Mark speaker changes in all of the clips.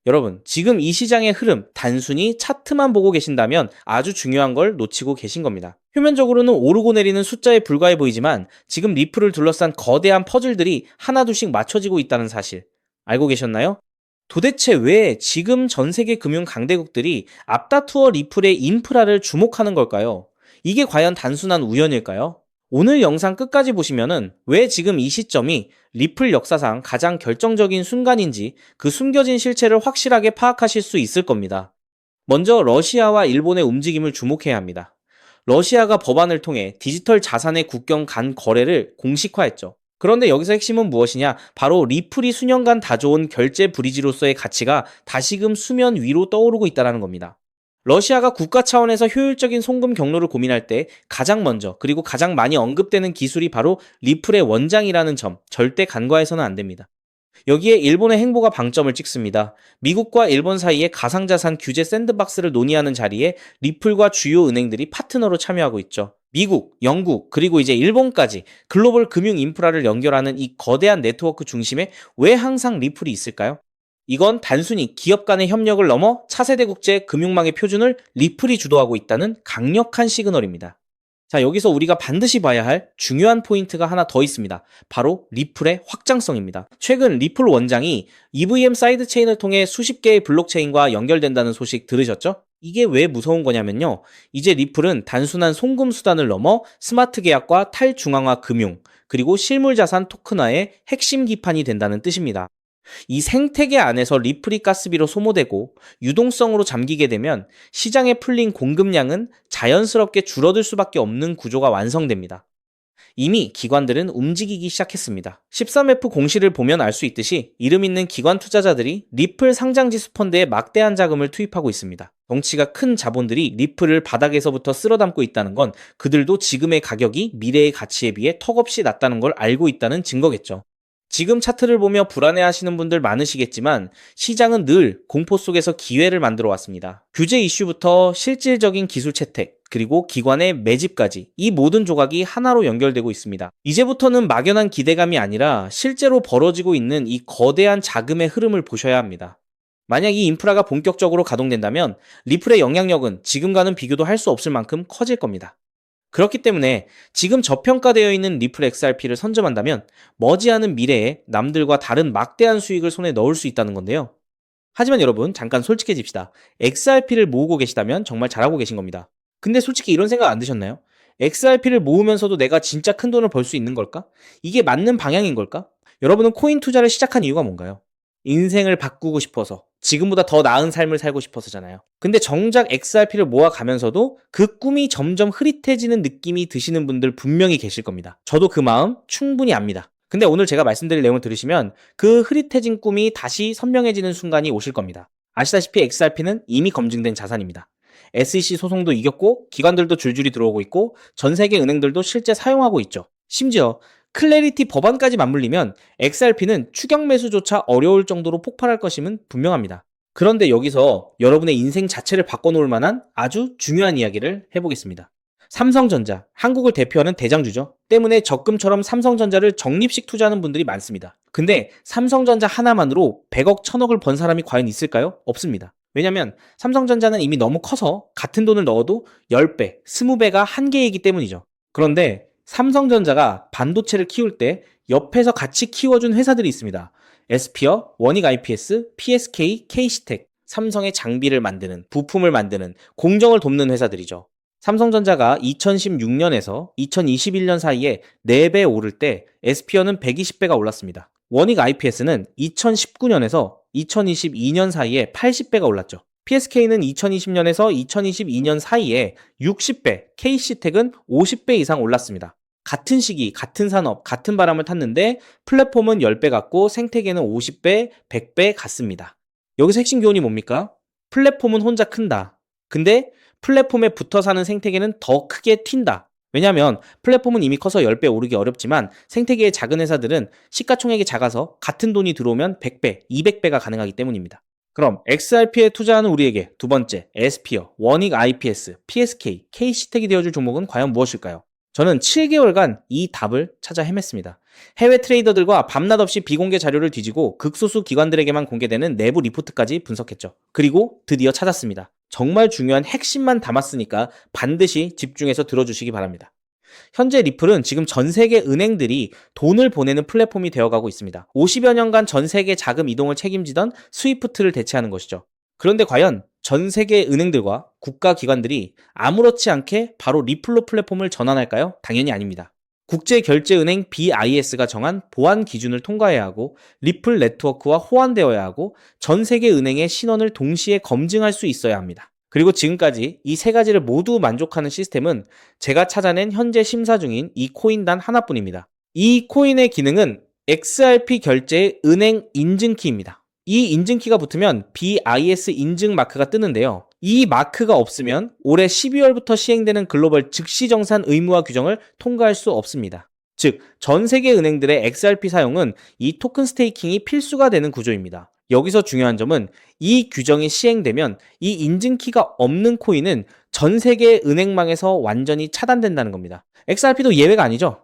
Speaker 1: 여러분, 지금 이 시장의 흐름, 단순히 차트만 보고 계신다면 아주 중요한 걸 놓치고 계신 겁니다. 표면적으로는 오르고 내리는 숫자에 불과해 보이지만 지금 리플을 둘러싼 거대한 퍼즐들이 하나둘씩 맞춰지고 있다는 사실 알고 계셨나요? 도대체 왜 지금 전 세계 금융 강대국들이 앞다투어 리플의 인프라를 주목하는 걸까요? 이게 과연 단순한 우연일까요? 오늘 영상 끝까지 보시면은 왜 지금 이 시점이 리플 역사상 가장 결정적인 순간인지 그 숨겨진 실체를 확실하게 파악하실 수 있을 겁니다. 먼저 러시아와 일본의 움직임을 주목해야 합니다. 러시아가 법안을 통해 디지털 자산의 국경 간 거래를 공식화했죠. 그런데 여기서 핵심은 무엇이냐? 바로 리플이 수년간 다져온 결제 브리지로서의 가치가 다시금 수면 위로 떠오르고 있다는 겁니다. 러시아가 국가 차원에서 효율적인 송금 경로를 고민할 때 가장 먼저 그리고 가장 많이 언급되는 기술이 바로 리플의 원장이라는 점 절대 간과해서는 안 됩니다. 여기에 일본의 행보가 방점을 찍습니다. 미국과 일본 사이의 가상자산 규제 샌드박스를 논의하는 자리에 리플과 주요 은행들이 파트너로 참여하고 있죠. 미국, 영국, 그리고 이제 일본까지 글로벌 금융 인프라를 연결하는 이 거대한 네트워크 중심에 왜 항상 리플이 있을까요? 이건 단순히 기업 간의 협력을 넘어 차세대 국제 금융망의 표준을 리플이 주도하고 있다는 강력한 시그널입니다. 자, 여기서 우리가 반드시 봐야 할 중요한 포인트가 하나 더 있습니다. 바로 리플의 확장성입니다. 최근 리플 원장이 EVM 사이드체인을 통해 수십 개의 블록체인과 연결된다는 소식 들으셨죠? 이게 왜 무서운 거냐면요. 이제 리플은 단순한 송금 수단을 넘어 스마트 계약과 탈중앙화 금융, 그리고 실물자산 토큰화의 핵심 기판이 된다는 뜻입니다. 이 생태계 안에서 리플이 가스비로 소모되고 유동성으로 잠기게 되면 시장에 풀린 공급량은 자연스럽게 줄어들 수밖에 없는 구조가 완성됩니다. 이미 기관들은 움직이기 시작했습니다. 13F 공시를 보면 알 수 있듯이 이름 있는 기관 투자자들이 리플 상장지수 펀드에 막대한 자금을 투입하고 있습니다. 덩치가 큰 자본들이 리플을 바닥에서부터 쓸어담고 있다는 건 그들도 지금의 가격이 미래의 가치에 비해 턱없이 낮다는 걸 알고 있다는 증거겠죠. 지금 차트를 보며 불안해하시는 분들 많으시겠지만 시장은 늘 공포 속에서 기회를 만들어 왔습니다. 규제 이슈부터 실질적인 기술 채택, 그리고 기관의 매집까지 이 모든 조각이 하나로 연결되고 있습니다. 이제부터는 막연한 기대감이 아니라 실제로 벌어지고 있는 이 거대한 자금의 흐름을 보셔야 합니다. 만약 이 인프라가 본격적으로 가동된다면 리플의 영향력은 지금과는 비교도 할 수 없을 만큼 커질 겁니다. 그렇기 때문에 지금 저평가되어 있는 리플 XRP를 선점한다면 머지않은 미래에 남들과 다른 막대한 수익을 손에 넣을 수 있다는 건데요. 하지만 여러분, 잠깐 솔직해집시다. XRP를 모으고 계시다면 정말 잘하고 계신 겁니다. 근데 솔직히 이런 생각 안 드셨나요? XRP를 모으면서도 내가 진짜 큰 돈을 벌 수 있는 걸까? 이게 맞는 방향인 걸까? 여러분은 코인 투자를 시작한 이유가 뭔가요? 인생을 바꾸고 싶어서, 지금보다 더 나은 삶을 살고 싶어서잖아요. 근데 정작 XRP를 모아가면서도 그 꿈이 점점 흐릿해지는 느낌이 드시는 분들 분명히 계실 겁니다. 저도 그 마음 충분히 압니다. 근데 오늘 제가 말씀드릴 내용을 들으시면 그 흐릿해진 꿈이 다시 선명해지는 순간이 오실 겁니다. 아시다시피 XRP는 이미 검증된 자산입니다. SEC 소송도 이겼고 기관들도 줄줄이 들어오고 있고 전 세계 은행들도 실제 사용하고 있죠. 심지어 클래리티 법안까지 맞물리면 XRP는 추격 매수조차 어려울 정도로 폭발할 것임은 분명합니다. 그런데 여기서 여러분의 인생 자체를 바꿔놓을 만한 아주 중요한 이야기를 해보겠습니다. 삼성전자, 한국을 대표하는 대장주죠. 때문에 적금처럼 삼성전자를 적립식 투자하는 분들이 많습니다. 근데 삼성전자 하나만으로 100억, 1000억을 번 사람이 과연 있을까요? 없습니다. 왜냐면 삼성전자는 이미 너무 커서 같은 돈을 넣어도 10배, 20배가 한계이기 때문이죠. 그런데 삼성전자가 반도체를 키울 때 옆에서 같이 키워준 회사들이 있습니다. 에스피어, 원익 IPS, PSK, K시텍, 삼성의 장비를 만드는, 부품을 만드는, 공정을 돕는 회사들이죠. 삼성전자가 2016년에서 2021년 사이에 4배 오를 때 에스피어는 120배가 올랐습니다. 원익 IPS는 2019년에서 2022년 사이에 80배가 올랐죠. PSK는 2020년에서 2022년 사이에 60배, K시텍은 50배 이상 올랐습니다. 같은 시기, 같은 산업, 같은 바람을 탔는데 플랫폼은 10배 같고 생태계는 50배, 100배 같습니다. 여기서 핵심 교훈이 뭡니까? 플랫폼은 혼자 큰다. 근데 플랫폼에 붙어 사는 생태계는 더 크게 튄다. 왜냐하면 플랫폼은 이미 커서 10배 오르기 어렵지만 생태계의 작은 회사들은 시가총액이 작아서 같은 돈이 들어오면 100배, 200배가 가능하기 때문입니다. 그럼 XRP에 투자하는 우리에게 두 번째, 에스피어, 원익 IPS, PSK, K시텍이 되어줄 종목은 과연 무엇일까요? 저는 7개월간 이 답을 찾아 헤맸습니다. 해외 트레이더들과 밤낮 없이 비공개 자료를 뒤지고 극소수 기관들에게만 공개되는 내부 리포트까지 분석했죠. 그리고 드디어 찾았습니다. 정말 중요한 핵심만 담았으니까 반드시 집중해서 들어주시기 바랍니다. 현재 리플은 지금 전 세계 은행들이 돈을 보내는 플랫폼이 되어가고 있습니다. 50여 년간 전 세계 자금 이동을 책임지던 스위프트를 대체하는 것이죠. 그런데 과연 전 세계 은행들과 국가기관들이 아무렇지 않게 바로 리플로 플랫폼을 전환할까요? 당연히 아닙니다. 국제결제은행 BIS가 정한 보안 기준을 통과해야 하고 리플 네트워크와 호환되어야 하고 전 세계 은행의 신원을 동시에 검증할 수 있어야 합니다. 그리고 지금까지 이 세 가지를 모두 만족하는 시스템은 제가 찾아낸 현재 심사 중인 이 코인 단 하나뿐입니다. 이 코인의 기능은 XRP 결제의 은행 인증키입니다. 이 인증키가 붙으면 BIS 인증 마크가 뜨는데요. 이 마크가 없으면 올해 12월부터 시행되는 글로벌 즉시정산 의무화 규정을 통과할 수 없습니다. 즉, 전 세계 은행들의 XRP 사용은 이 토큰 스테이킹이 필수가 되는 구조입니다. 여기서 중요한 점은 이 규정이 시행되면 이 인증키가 없는 코인은 전 세계 은행망에서 완전히 차단된다는 겁니다. XRP도 예외가 아니죠.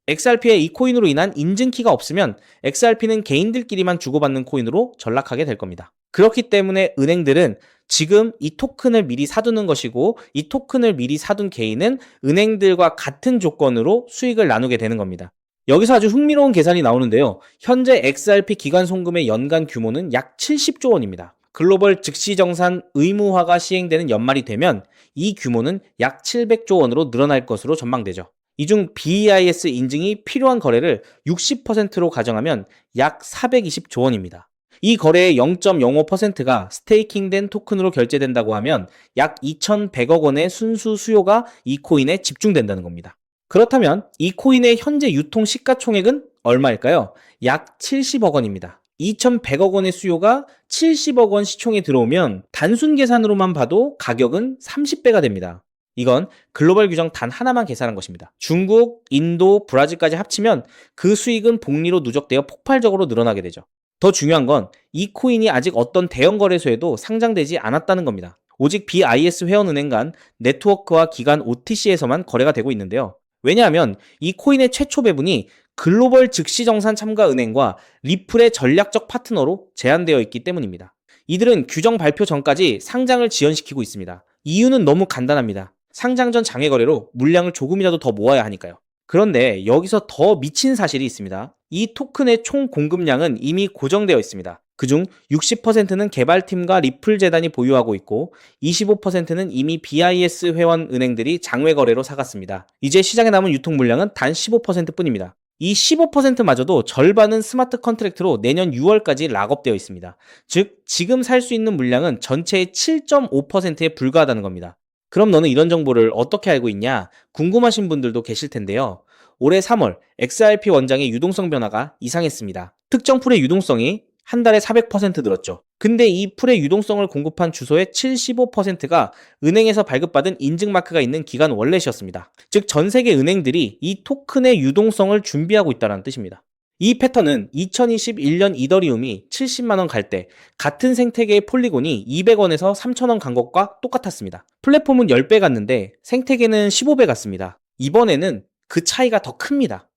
Speaker 1: XRP의 이 코인으로 인한 인증키가 없으면 XRP는 개인들끼리만 주고받는 코인으로 전락하게 될 겁니다. 그렇기 때문에 은행들은 지금 이 토큰을 미리 사두는 것이고 이 토큰을 미리 사둔 개인은 은행들과 같은 조건으로 수익을 나누게 되는 겁니다. 여기서 아주 흥미로운 계산이 나오는데요. 현재 XRP 기관 송금의 연간 규모는 약 70조 원입니다. 글로벌 즉시정산 의무화가 시행되는 연말이 되면 이 규모는 약 700조 원으로 늘어날 것으로 전망되죠. 이 중 BIS 인증이 필요한 거래를 60%로 가정하면 약 420조 원입니다. 이 거래의 0.05%가 스테이킹된 토큰으로 결제된다고 하면 약 2,100억 원의 순수 수요가 이 코인에 집중된다는 겁니다. 그렇다면 이 코인의 현재 유통 시가총액은 얼마일까요? 약 70억 원입니다. 2,100억 원의 수요가 70억 원 시총에 들어오면 단순 계산으로만 봐도 가격은 30배가 됩니다. 이건 글로벌 규정 단 하나만 계산한 것입니다. 중국, 인도, 브라질까지 합치면 그 수익은 복리로 누적되어 폭발적으로 늘어나게 되죠. 더 중요한 건 이 코인이 아직 어떤 대형 거래소에도 상장되지 않았다는 겁니다. 오직 BIS 회원은행 간 네트워크와 기관 OTC에서만 거래가 되고 있는데요. 왜냐하면 이 코인의 최초 배분이 글로벌 즉시정산 참가 은행과 리플의 전략적 파트너로 제한되어 있기 때문입니다. 이들은 규정 발표 전까지 상장을 지연시키고 있습니다. 이유는 너무 간단합니다. 상장 전 장외 거래로 물량을 조금이라도 더 모아야 하니까요. 그런데 여기서 더 미친 사실이 있습니다. 이 토큰의 총 공급량은 이미 고정되어 있습니다. 그중 60%는 개발팀과 리플 재단이 보유하고 있고 25%는 이미 BIS 회원 은행들이 장외 거래로 사갔습니다. 이제 시장에 남은 유통 물량은 단 15%뿐입니다. 이 15%마저도 절반은 스마트 컨트랙트로 내년 6월까지 락업되어 있습니다. 즉, 지금 살 수 있는 물량은 전체의 7.5%에 불과하다는 겁니다. 그럼 너는 이런 정보를 어떻게 알고 있냐? 궁금하신 분들도 계실 텐데요. 올해 3월 XRP 원장의 유동성 변화가 이상했습니다. 특정 풀의 유동성이 한 달에 400% 늘었죠. 근데 이 풀의 유동성을 공급한 주소의 75%가 은행에서 발급받은 인증마크가 있는 기관 월렛이었습니다. 즉, 전 세계 은행들이 이 토큰의 유동성을 준비하고 있다는 뜻입니다. 이 패턴은 2021년 이더리움이 70만원 갈 때 같은 생태계의 폴리곤이 200원에서 3,000원 간 것과 똑같았습니다. 플랫폼은 10배 갔는데 생태계는 15배 갔습니다. 이번에는 그 차이가 더 큽니다.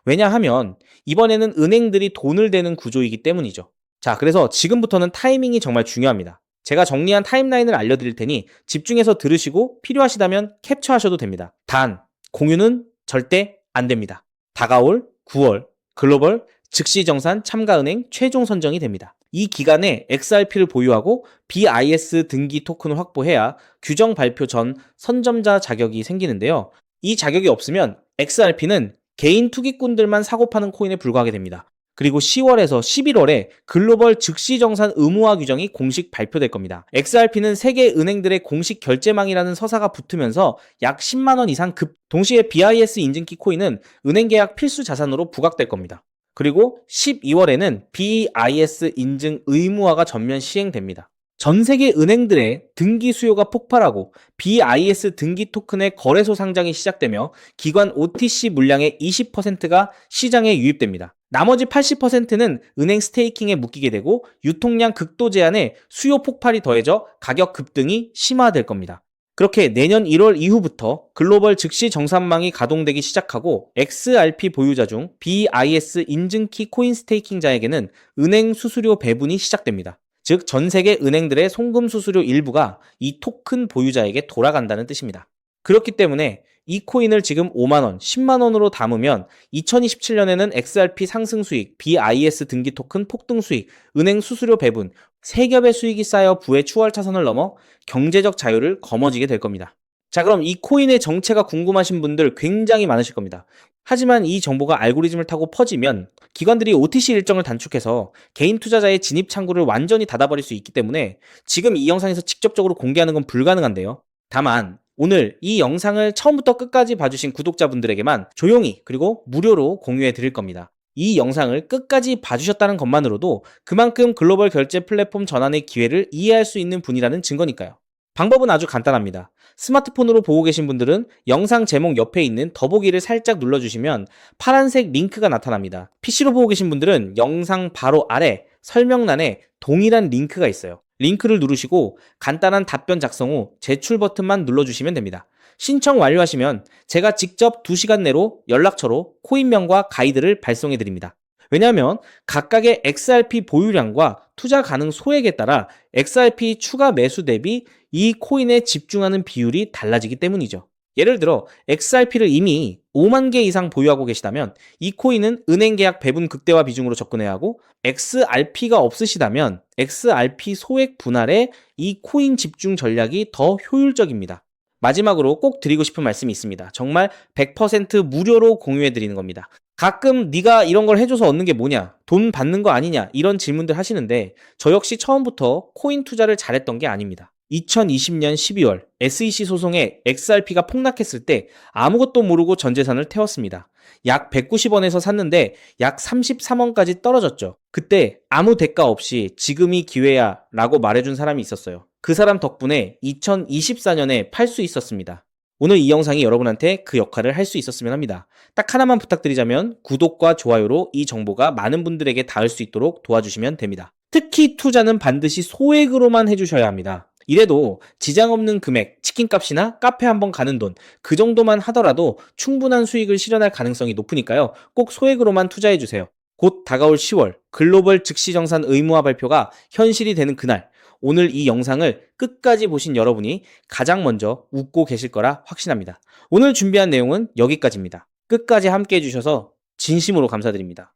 Speaker 1: 왜냐하면 이번에는 은행들이 돈을 대는 구조이기 때문이죠. 자, 그래서 지금부터는 타이밍이 정말 중요합니다. 제가 정리한 타임라인을 알려드릴 테니 집중해서 들으시고 필요하시다면 캡처하셔도 됩니다. 단, 공유는 절대 안 됩니다. 다가올 9월 글로벌 즉시정산 참가은행 최종 선정이 됩니다. 이 기간에 XRP를 보유하고 BIS 등기 토큰을 확보해야 규정 발표 전 선점자 자격이 생기는데요. 이 자격이 없으면 XRP는 개인 투기꾼들만 사고 파는 코인에 불과하게 됩니다. 그리고 10월에서 11월에 글로벌 즉시정산 의무화 규정이 공식 발표될 겁니다. XRP는 세계 은행들의 공식 결제망이라는 서사가 붙으면서 약 10만 원 이상 동시에 BIS 인증키 코인은 은행 계약 필수 자산으로 부각될 겁니다. 그리고 12월에는 BIS 인증 의무화가 전면 시행됩니다. 전 세계 은행들의 등기 수요가 폭발하고 BIS 등기 토큰의 거래소 상장이 시작되며 기관 OTC 물량의 20%가 시장에 유입됩니다. 나머지 80%는 은행 스테이킹에 묶이게 되고 유통량 극도 제한에 수요 폭발이 더해져 가격 급등이 심화될 겁니다. 그렇게 내년 1월 이후부터 글로벌 즉시 정산망이 가동되기 시작하고 XRP 보유자 중 BIS 인증키 코인 스테이킹자에게는 은행 수수료 배분이 시작됩니다. 즉, 전 세계 은행들의 송금 수수료 일부가 이 토큰 보유자에게 돌아간다는 뜻입니다. 그렇기 때문에 이 코인을 지금 5만원, 10만원으로 담으면 2027년에는 XRP 상승 수익, BIS 등기 토큰 폭등 수익, 은행 수수료 배분, 세 겹의 수익이 쌓여 부의 추월 차선을 넘어 경제적 자유를 거머쥐게 될 겁니다. 자, 그럼 이 코인의 정체가 궁금하신 분들 굉장히 많으실 겁니다. 하지만 이 정보가 알고리즘을 타고 퍼지면 기관들이 OTC 일정을 단축해서 개인 투자자의 진입 창구를 완전히 닫아버릴 수 있기 때문에 지금 이 영상에서 직접적으로 공개하는 건 불가능한데요. 다만 오늘 이 영상을 처음부터 끝까지 봐주신 구독자분들에게만 조용히 그리고 무료로 공유해 드릴 겁니다. 이 영상을 끝까지 봐주셨다는 것만으로도 그만큼 글로벌 결제 플랫폼 전환의 기회를 이해할 수 있는 분이라는 증거니까요. 방법은 아주 간단합니다. 스마트폰으로 보고 계신 분들은 영상 제목 옆에 있는 더보기를 살짝 눌러주시면 파란색 링크가 나타납니다. PC로 보고 계신 분들은 영상 바로 아래 설명란에 동일한 링크가 있어요. 링크를 누르시고 간단한 답변 작성 후 제출 버튼만 눌러주시면 됩니다. 신청 완료하시면 제가 직접 2시간 내로 연락처로 코인명과 가이드를 발송해 드립니다. 왜냐하면 각각의 XRP 보유량과 투자 가능 소액에 따라 XRP 추가 매수 대비 이 코인에 집중하는 비율이 달라지기 때문이죠. 예를 들어 XRP를 이미 5만 개 이상 보유하고 계시다면 이 코인은 은행 계약 배분 극대화 비중으로 접근해야 하고, XRP가 없으시다면 XRP 소액 분할에 이 코인 집중 전략이 더 효율적입니다. 마지막으로 꼭 드리고 싶은 말씀이 있습니다. 정말 100% 무료로 공유해 드리는 겁니다. 가끔 네가 이런 걸 해줘서 얻는 게 뭐냐, 돈 받는 거 아니냐, 이런 질문들 하시는데 저 역시 처음부터 코인 투자를 잘했던 게 아닙니다. 2020년 12월 SEC 소송에 XRP가 폭락했을 때 아무것도 모르고 전 재산을 태웠습니다. 약 190원에서 샀는데 약 33원까지 떨어졌죠. 그때 아무 대가 없이 지금이 기회야 라고 말해준 사람이 있었어요. 그 사람 덕분에 2024년에 팔 수 있었습니다. 오늘 이 영상이 여러분한테 그 역할을 할 수 있었으면 합니다. 딱 하나만 부탁드리자면 구독과 좋아요로 이 정보가 많은 분들에게 닿을 수 있도록 도와주시면 됩니다. 특히 투자는 반드시 소액으로만 해주셔야 합니다. 이래도 지장 없는 금액, 치킨값이나 카페 한번 가는 돈, 그 정도만 하더라도 충분한 수익을 실현할 가능성이 높으니까요. 꼭 소액으로만 투자해주세요. 곧 다가올 10월 글로벌 즉시정산 의무화 발표가 현실이 되는 그날, 오늘 이 영상을 끝까지 보신 여러분이 가장 먼저 웃고 계실 거라 확신합니다. 오늘 준비한 내용은 여기까지입니다. 끝까지 함께 해주셔서 진심으로 감사드립니다.